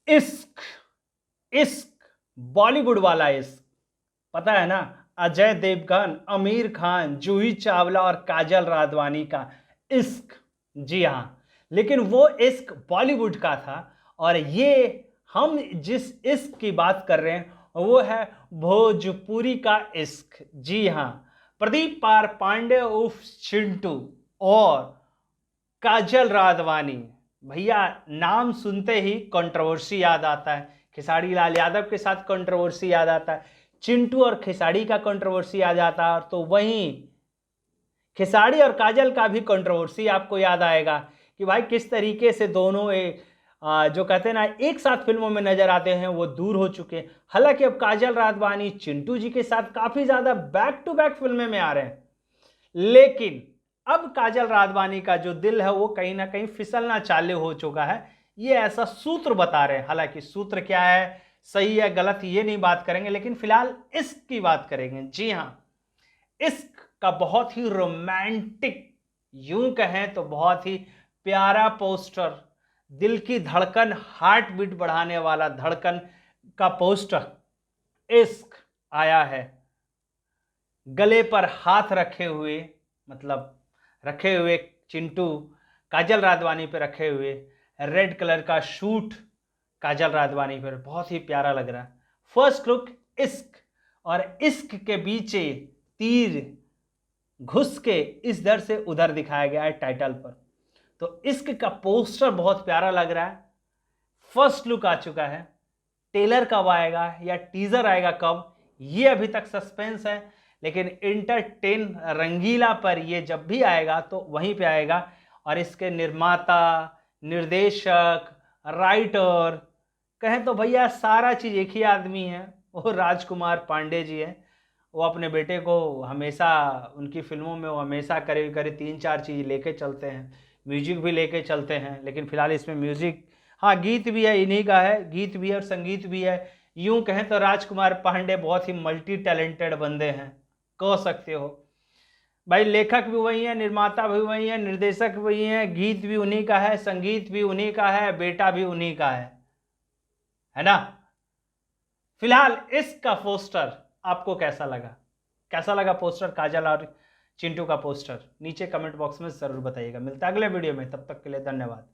इश्क, इश्क, बॉलीवुड वाला इश्क, पता है ना, अजय देवगन, आमिर खान, जूही चावला और काजल राघवानी का इश्क। जी हाँ, लेकिन वो इश्क बॉलीवुड का था और ये हम जिस इश्क की बात कर रहे हैं वो है भोजपुरी का इश्क। जी हाँ, प्रदीप पांडे उर्फ चिंटू और काजल राघवानी। भैया नाम सुनते ही कंट्रोवर्सी याद आता है, खेसारी लाल यादव के साथ कंट्रोवर्सी याद आता है, चिंटू और खेसारी का कंट्रोवर्सी याद आता है, तो वहीं खेसारी और काजल का भी कंट्रोवर्सी आपको याद आएगा कि भाई किस तरीके से दोनों जो कहते हैं ना एक साथ फिल्मों में नजर आते हैं वो दूर हो चुके हैं। हालांकि अब काजल राघवानी चिंटू जी के साथ काफी ज्यादा बैक टू बैक फिल्में में आ रहे हैं, लेकिन अब काजल राघवानी का जो दिल है वो कहीं ना कहीं फिसलना चालू हो चुका है, ये ऐसा सूत्र बता रहे हैं। हालांकि सूत्र क्या है, सही है गलत, ये नहीं बात करेंगे, लेकिन फिलहाल इश्क की बात करेंगे। जी हाँ, इश्क का बहुत ही रोमांटिक, यूं कहें तो बहुत ही प्यारा पोस्टर, दिल की धड़कन, हार्ट बीट बढ़ाने वाला धड़कन का पोस्टर इश्क आया है। गले पर हाथ रखे हुए, मतलब रखे हुए चिंटू काजल राघवानी पे रखे हुए, रेड कलर का शूट काजल राघवानी पर, बहुत ही प्यारा लग रहा है। फर्स्ट लुक इश्क, और इश्क के पीछे तीर घुस के इस दर से उधर दिखाया गया है टाइटल पर। तो इश्क का पोस्टर बहुत प्यारा लग रहा है। फर्स्ट लुक आ चुका है, टेलर कब आएगा या टीजर आएगा कब, ये अभी तक सस्पेंस है, लेकिन इंटरटेन रंगीला पर ये जब भी आएगा तो वहीं पे आएगा। और इसके निर्माता, निर्देशक, राइटर, कहें तो भैया सारा चीज एक ही आदमी है, वो राजकुमार पांडे जी है। वो अपने बेटे को हमेशा उनकी फिल्मों में वो हमेशा करीब करीब 3-4 चीज लेके चलते हैं, म्यूजिक भी लेके चलते हैं, लेकिन फिलहाल इसमें म्यूजिक, हाँ गीत भी है, इन्हीं का है, गीत भी है और संगीत भी है। यूं कहें तो राजकुमार पांडे बहुत ही मल्टी टैलेंटेड बंदे हैं, कह सकते हो भाई। लेखक भी वही है, निर्माता भी वही है, निर्देशक भी वही है, गीत भी उन्हीं का है, संगीत भी उन्हीं का है, बेटा भी उन्हीं का है ना। फिलहाल इसका पोस्टर आपको कैसा लगा, कैसा लगा पोस्टर काजल और चिंटू का पोस्टर, नीचे कमेंट बॉक्स में जरूर बताइएगा। मिलता है अगले वीडियो में, तब तक के लिए धन्यवाद।